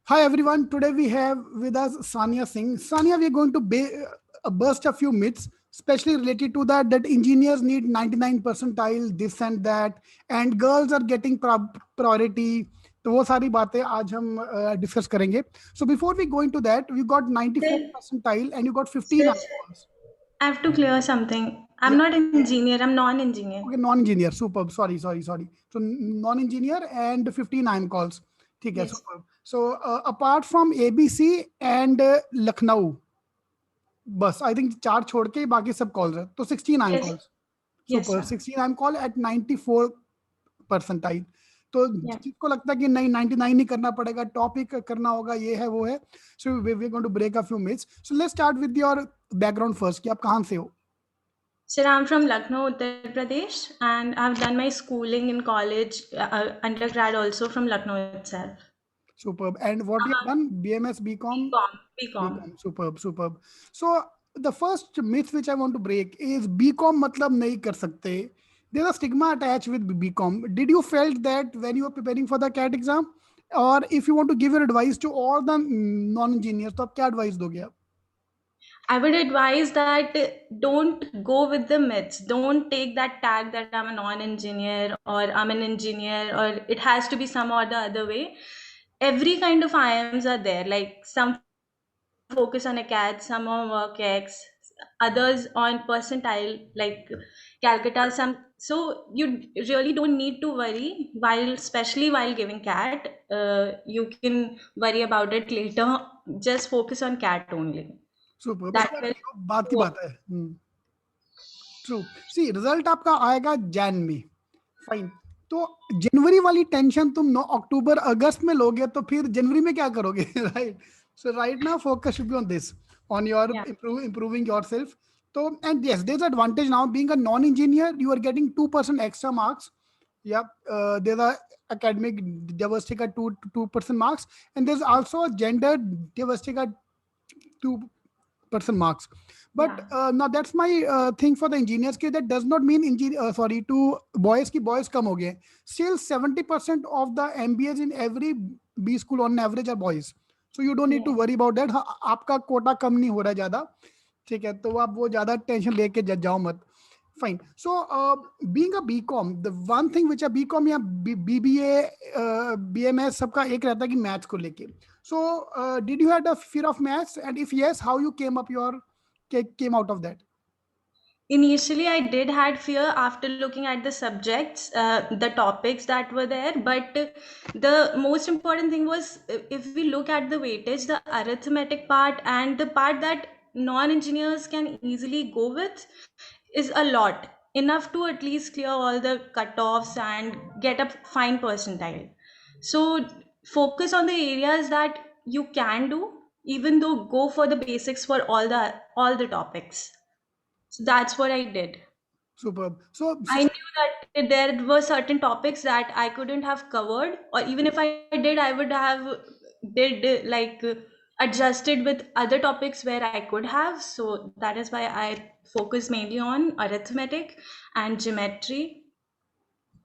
Hi everyone. Today we have with us Sania Singh. Sania, we are going to burst a few myths, especially related to that engineers need 99 percentile, this and that, and girls are getting priority. तो वो सारी बातें आज हम discuss करेंगे. So before we go into that, we got 94 Sis, percentile and you got 15 sis, answers. I have to clear something. I'm Yeah. not an engineer, I'm non-engineer. Okay, non-engineer. Superb. Sorry. So non-engineer and 15 IM calls. ठीक है, Yes. superb. So apart from ABC and Lucknow, बस I think चार छोड़ के बाकी सब calls है तो 16 I am Yes. Calls. Yes, super. sir. 16 I am call at 94 percentile. तो Yeah. जिसको लगता है कि नहीं 99 ही करना पड़ेगा, टॉपिक करना होगा, ये है वो है. So we are going to break a few myths. So let's start with your background first कि आप कहाँ से हो. Sir, I'm from Lucknow, Uttar Pradesh, and I've done my schooling in college, undergrad also from Lucknow itself. Superb. And what you have Uh-huh. done? BMS, BCom? BCom. BCom. BCom. Superb. So the first myth which I want to break is BCom मतलब नहीं कर सकते. There's a stigma attached with BCom. Did you felt that when you were preparing for the CAT exam? Or if you want to give your advice to all the non-engineers, तो आप क्या advice दोगे आप? I would advise that don't go with the myths. Don't take that tag that I'm a non-engineer or I'm an engineer or it has to be some or the other way. Every kind of IIMs are there. Like some focus on a CAD, some on WorkX, others on percentile, like Calcutta. Some so you really don't need to worry while, especially while giving CAT. You can worry about it later. Just focus on CAT only. Superb. That will Exactly. बात की work. बात है. True. सी result आपका आएगा जैन में. Fine. तो जनवरी वाली tension तुम 9 अक्टूबर अगस्त में लोगे तो फिर जनवरी में क्या करोगे? Right. So right now focus should be on this, on your Yeah. improving yourself. So and yes, there's advantage now being a non-engineer. You are getting 2% extra marks. Yeah, there's a academic diversity ka 2% marks, and there's also a gender diversity ka 2% marks. But Yeah. now that's my thing for the engineers ki that does not mean sorry to boys ki boys kam ho gaye. Still 70% of the MBAs in every B school on average are boys. So you don't need to Yeah. worry about that. हाँ, आपका कोटा कम नहीं हो रहा है ज्यादा. ठीक है, तो आप वो ज्यादा टेंशन लेके जाओ मत. Fine. So, being a BCom, the one thing which a BCom या BBA, BMS सबका एक रहता है कि मैथ्स को लेके. So, did you had a fear of maths? And if yes, how you came out of that? Initially, I did had fear after looking at the subjects, the topics that were there. But the most important thing was if we look at the weightage, the arithmetic part and the part that non-engineers can easily go with is a lot. Enough to at least clear all the cutoffs and get a fine percentile. So focus on the areas that you can do, even though go for the basics for all the topics. So that's what I did. Superb. So, I knew that there were certain topics that I couldn't have covered, or even if I did, I would have adjusted with other topics where I could have. So that is why I focus mainly on arithmetic and geometry.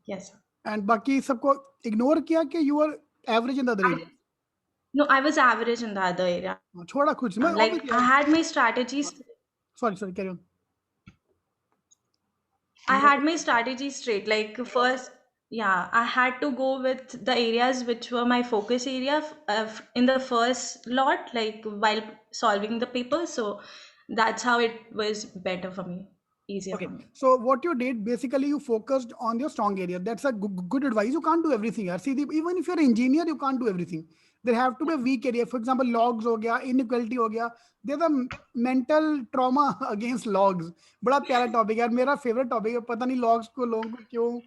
Yes. and बाकी सबको ignore किया कि you were average in the other I, area. no, I was average in the other area. छोड़ा कुछ मैं Like obviously. I had my strategies. Sorry, carry on. I had my strategy straight. Like first, yeah, I had to go with the areas which were my focus area in the first lot, like while solving the paper. So that's how it was better for me, easier Okay, for me. so what you did basically you focused on your strong area. That's a good advice. You can't do everything. Yaar. See, even if you're an engineer, you can't do everything. There have to be a weak area. For example, logs हो गया, inequality हो गया. There's a mental trauma against logs. बड़ा प्यारा topic है यार, मेरा favourite topic है. पता नहीं logs को लोगों को क्यों.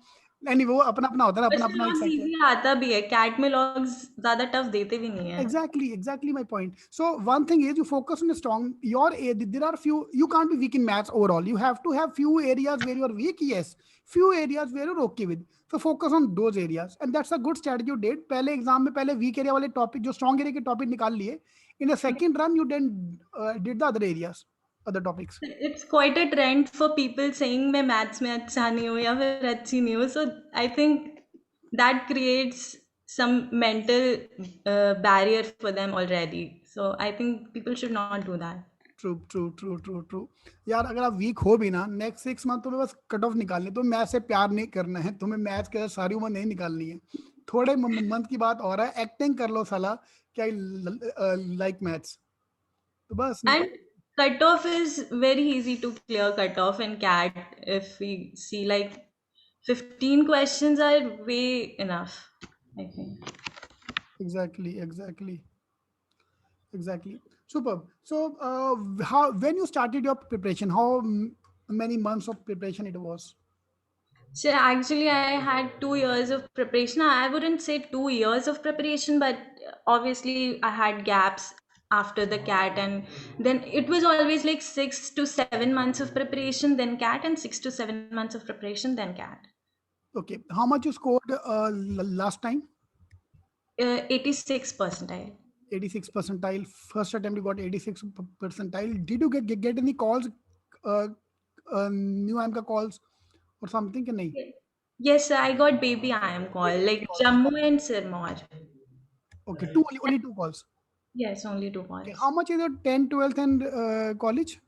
नहीं वो अपना अपना होता है, अपना वैसे अपना एक लॉग्स साइकिल. इजी आता भी है, कैट में लॉग्स ज्यादा टफ देते भी नहीं है. Exactly my point. So one thing is you focus on a strong your there are few, you can't be weak in maths overall. You have to have few areas where you are weak, yes, few areas where you're okay with. So focus on those areas, and that's a good strategy you did. पहले exam में पहले weak area वाले topic जो strong area के topic निकाल लिए. In the second run you then did the other areas, other topics. It's quite a trend for people saying मैं maths में अच्छा नहीं हूँ या फिर अच्छी नहीं हूँ. So I think that creates some mental barrier for them already. So I think people should not do that. True true true true true. यार अगर आप वीक हो भी ना, नेक्स्ट 6 मंथ तुम्हें बस कट ऑफ निकालनी है, तुम्हें मैथ से प्यार नहीं करना है, तुम्हें मैथ के सारी उम्र नहीं निकालनी है। थोड़े मंथ की बात और है, एक्टिंग कर लो साला क्या, लाइक मैथ्स, तो बस And निकाल। cutoff is very easy to clear cutoff in CAT. If we see like 15 questions are way enough, I think. Exactly exactly exactly. Superb. So, how when you started your preparation, how many months of preparation it was? So actually, I had 2 years of preparation. I wouldn't say 2 years of preparation, but obviously I had gaps after the CAT, and then it was always like 6 to 7 months of preparation, then CAT, and 6 to 7 months of preparation, then CAT. Okay, how much you scored last time? 86 percentile. 86 percentile. First attempt you got 86 percentile. Did you get any calls, uh, new AMCA calls or something? Nahi? Yes, sir, I got baby IM call, like Jammu and Sirmaur. Okay, only two calls. Yes, only 2 Okay, calls. how much is your 10th, 12th and college?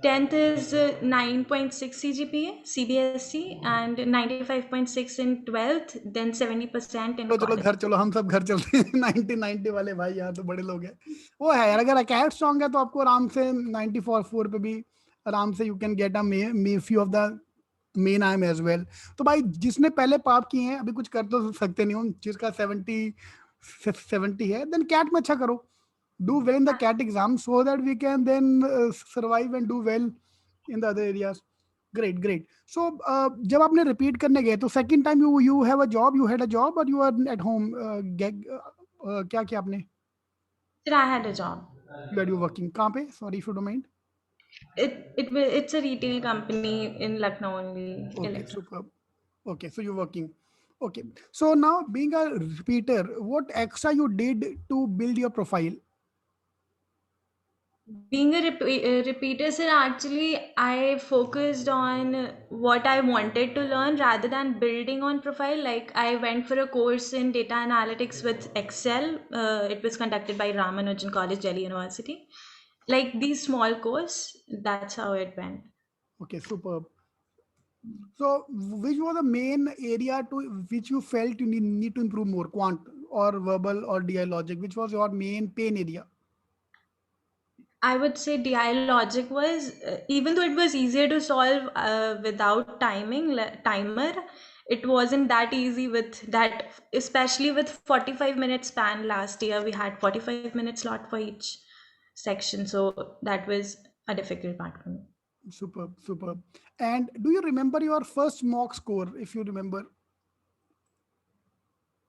10th is 9.6 CGPA, CBSE, and 95.6 in 12th, then 70% in चलो चलो college. घर चलो, हम सब घर चलते हैं। 90 वाले भाई, यहाँ तो बड़े लोग हैं। वो है यार, अगर अकेड स्ट्रॉन्ग है तो आपको आराम से 94 पे भी आराम से you can get a few of the main I am as well. तो भाई जिसने पहले पाप किए हैं, अभी कुछ कर तो सकते नहीं हो, जिसका 70 है, देन कैट में अच्छा करो, do well in the CAT exam so that we can then survive and do well in the other areas. Great great. So जब आपने रिपीट करने गए तो second time you have a job, you had a job और you are at home, क्या किया आपने? Sir, I had a job. You are you working कहाँ पे, sorry if you don't mind? It's a retail company in Lucknow only. Okay, Electro. superb. Okay, so you're working. Okay, so now being a repeater, what extra you did to build your profile? Being a repeater, sir, actually, I focused on what I wanted to learn rather than building on profile. Like, I went for a course in data analytics with Excel. It was conducted by Ramanujan College, Delhi University. Like these small course, that's how it went. Okay, superb. So which was the main area to which you felt you need to improve more, quant or verbal or DI logic? Which was your main pain area? I would say DI logic was, even though it was easier to solve without timer, it wasn't that easy with that, especially with 45 minute span. Last year we had 45-minute slot for each section, so that was a difficult part for me. Superb, superb. And do you remember your first mock score, if you remember?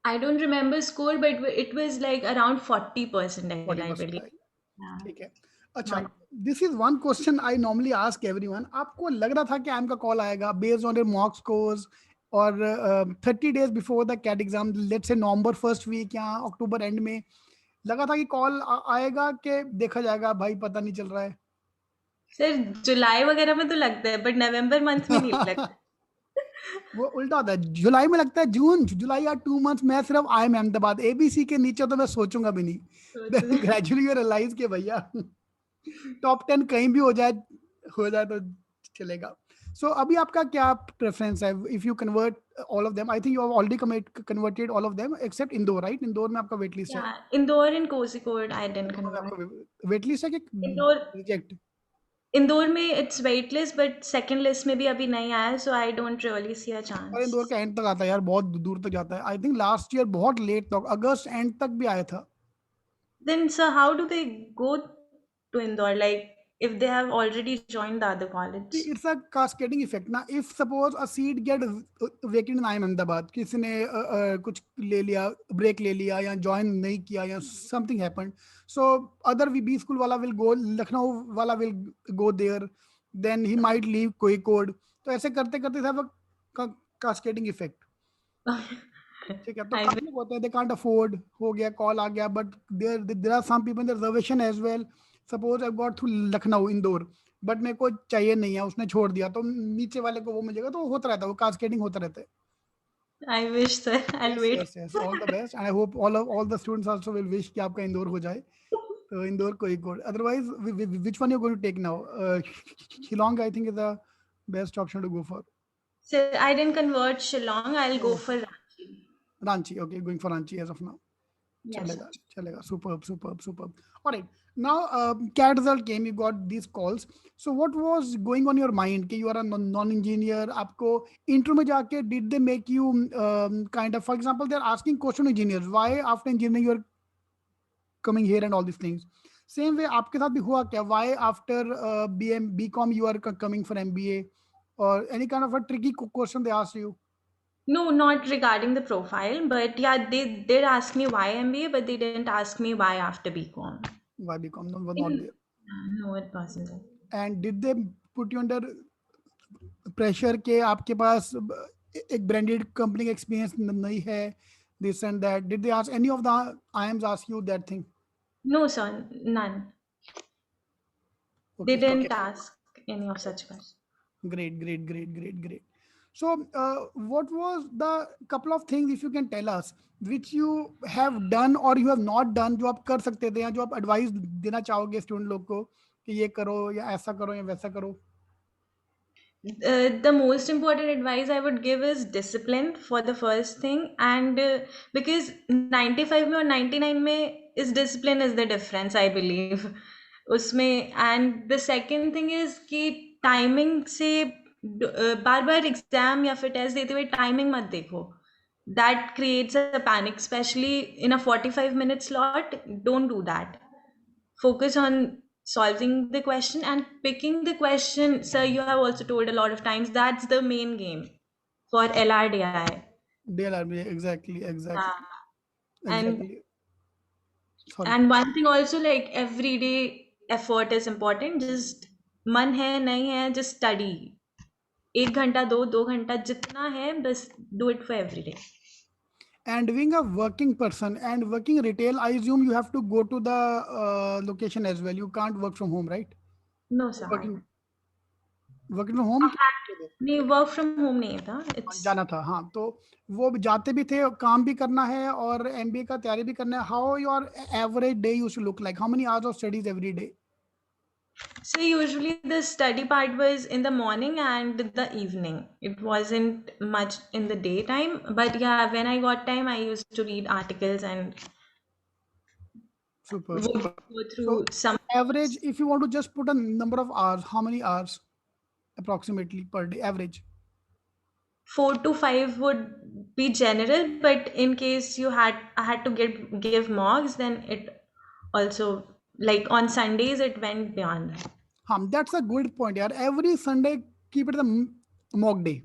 I don't remember score, but it was like around 40%, I 40 believe. percentile. Yeah. ठीक है। अच्छा, Not this is one question I normally ask everyone. आपको लग रहा था कि आम का कॉल आएगा based on your mock scores और 30 days before the CAT exam, let's say November first week या अक्टूबर एंड में लगा था कि कॉल आएगा कि देखा जाएगा भाई, पता नहीं चल रहा है? सर, जुलाई वगैरह में तो लगता है, बट नवंबर मंथ में नहीं लगता। वो उल्टा होता है, जुलाई में लगता है, जून जुलाई या 2 मंथ्स मैं सिर्फ आई एम अहमदाबाद एबीसी के नीचे तो मैं सोचूंगा भी नहीं। देन ग्रेजुअली यू रियलाइज के भैया टॉप 10 कहीं भी हो जाए तो चलेगा। सो अभी आपका क्या प्रेफरेंस है? If you convert all of them, I think you have already converted all of them except Indore, right? Indore में आपका वेट लिस्ट है? या Indore and Kozhikode I didn't Indore में कन्वर्ट। आपका वेट लिस्ट है कि इंदौर रिजेक्ट? इंदौर में its weight list, but second list में भी अभी नहीं आया, सो आई डोंट रियली सी अ और चांस। इंदौर का एंड तक आता है यार, बहुत दूर तक जाता है। आई थिंक लास्ट ईयर बहुत लेट तक, अगस्त एंड तक भी आया था। Then sir, how do they go to Indore, like if they have already joined the other college? It's a cascading effect ना। if suppose a seat get vacant in IIM Ahmedabad, किसी ने कुछ ले लिया, ब्रेक ले लिया या ज्वाइन नहीं किया या something happened, so other VB school वाला will go, लखनऊ वाला will go there, then he might leave Kozhikode. तो ऐसे करते करते सब cascading effect। ठीक है, तो I काफी will. लोग होते हैं, they can't afford, हो गया कॉल आ गया, but there are some people in the reservation as well। Suppose I got through Lucknow Indore, but मेरे को चाहिए नहीं है, उसने छोड़ दिया, तो नीचे वाले को वो मिलेगा, तो होता रहता है, वो कास्केडिंग होता रहता है। I wish, sir. I'll Yes, wait. yes, yes. All the best, and I hope all the students also will wish कि आपका इंदौर हो जाए. तो इंदौर को एक और. Otherwise, which one you're going to take now? Shillong, I think, is the best option to go for. So I didn't convert Shillong. I'll go Oh, for Ranchi. Ranchi. Okay, going for Ranchi as of now. Yes, sir. Chalega, chalega. Superb, superb, superb. All right. Now, CAT result came. You got these calls. So, what was going on your mind? कि you are a non-engineer. आपको intro में जाके did they make you kind of, for example, they're asking question to engineers. Why after engineering you are coming here and all these things? Same way आपके साथ भी हुआ क्या? Why after BCom you are coming for MBA or any kind of a tricky question they asked you? No, not regarding the profile, but yeah, they did ask me why MBA, but they didn't ask me why after BCom. Why BCom? No, was not In, there. no, it wasn't. And did they put you under pressure के आपके पास एक branded company का experience नहीं है this and that did they ask any of the IIMs ask you that thing No, sir, none. They okay didn't ask any of such questions. great so what was the couple of things if you can tell us which you have done or you have not done जो आप कर सकते थे या जो आप advice देना चाहोगे स्टूडेंट लोग को कि ये करो या ऐसा करो या वैसा करो The most important advice I would give is discipline for the first thing, and because 95 में और 99 में is discipline is the difference, I believe. उसमें and the second thing is कि timing से बार बार एग्जाम या फिर टेस्ट देते हुए टाइमिंग मत देखो. That creates a panic, especially in a 45-minute slot. Don't do that. Focus on solving the question and picking the question. Sir, you have also told a lot of times that's the main game for LRDI. DLRB exactly Yeah. and exactly sorry and one thing also, like everyday effort is important. Just मन है नहीं है, just study. 1 घंटा दो घंटा जितना है, बस do it for every day. And being a working person and working retail, I assume you have to go to the location as well. You can't work from home, right? No, sir. Working from home नहीं, work from home नहीं था. जाना था. हाँ, तो वो जाते भी थे, काम भी करना है और एमबीए का तैयारी भी करना है. How your average day used to look like? How many hours of studies every day? So usually the study part was in the morning and the evening. It wasn't much in the daytime, but yeah, when I got time, I used to read articles and Super. would go So through some. average, if you want to just put a number of hours, how many hours approximately per day average? 4 to 5 would be general, but in case I had to give mocks, then it also, like on Sundays it went beyond that. That's a good point यार. Every Sunday keep it the mock day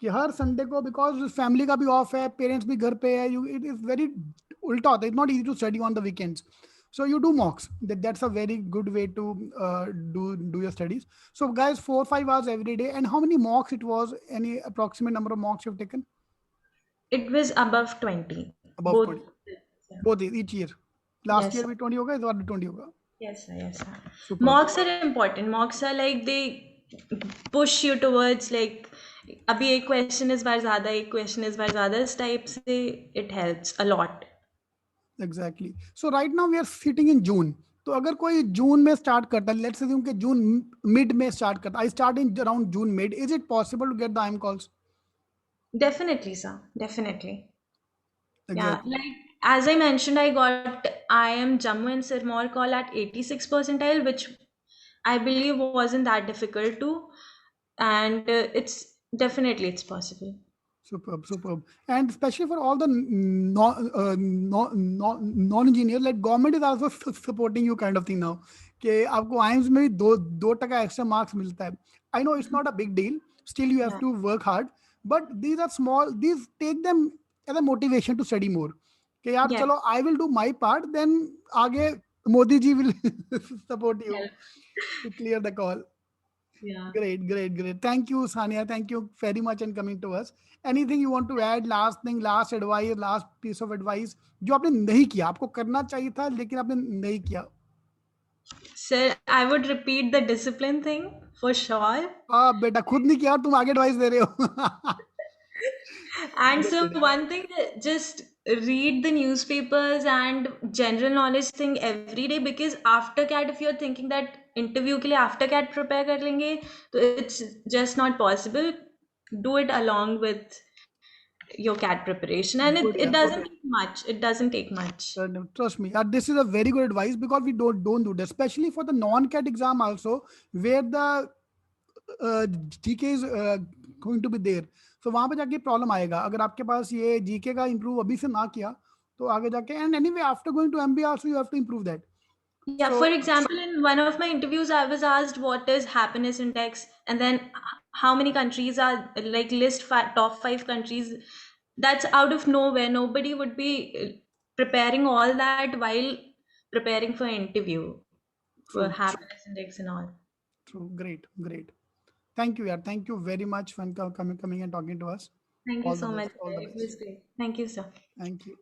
कि हर Sunday को, because family का भी of है, parents भी घर पे है, यू इट इज वेरी उल्टा होता है. It's not easy to study on the weekends. So you do mocks. That's a very good way to do your studies. So guys, 4-5 hours every day. And how many mocks it was? Any approximate number of mocks you've taken? It was above 20. Above Both. 20. Yeah. Both each year. Last Yes, year sir. भी 20 होगा, इस बार भी 20 होगा. Yes, sir. Yes, sir. Superb. Mocks are important. Mocks are like they push you towards, like अभी एक question इस बार ज़्यादा, एक question इस बार ज़्यादा, इस type से it helps a lot. Exactly. So right now we are sitting in June. तो अगर कोई जून में स्टार्ट करता है, लेट्स अज्यूम कि जून मिड में स्टार्ट करता है, I start in around June mid, is it possible to get the IIM calls? Definitely, sir. Definitely. Yeah, exactly. like as I mentioned, I am Jammu and Sirmaur call at 86 percentile, which I believe wasn't that difficult to, and it's possible. Superb. And especially for all the non-engineers, like government is also supporting you kind of thing now. कि आपको IIMs में भी 2% extra marks मिलता है. I know it's not a big deal. Still you have Yeah. to work hard. But these are small. These take them as a motivation to study more. कि यार Yeah. चलो, I will do my part. Then आगे Modi ji will support you to clear the call. Yeah. Great. Thank you, Sania. Thank you very much and coming to us. Anything you want to add? Last thing, last advice, last piece of advice जो आपने नहीं किया, आपको करना चाहिए था लेकिन आपने नहीं किया. Sir, I would repeat the discipline thing for sure. बेटा खुद नहीं किया और तुम आगे एडवाइस दे रहे हो. And so Understood, yeah. one thing, just read the newspapers and general knowledge thing every day, because after CAT, if you're thinking that interview के लिए after CAT prepare कर लेंगे, तो it's just not possible. Do it along with your CAT preparation, and Good, it yeah. doesn't take much. It doesn't take much. No, trust me, this is a very good advice because we don't do this, especially for the non-CAT exam also, where the GK is going to be there. So वहां पे जाके problem आएगा अगर आपके पास ये GK का improve अभी से ना किया तो आगे जाके, and anyway after going to MBA also you have to improve that. Yeah, So for example, in one of my interviews, I was asked what is happiness index, and then how many countries are, like, list top 5 countries. That's out of nowhere. Nobody would be preparing all that while preparing for interview for true, happiness index and all. true, great. Thank you, yeah. Thank you very much for coming and talking to us. Thank you All the so best. much. All the It best. was great. Thank you, sir. Thank you.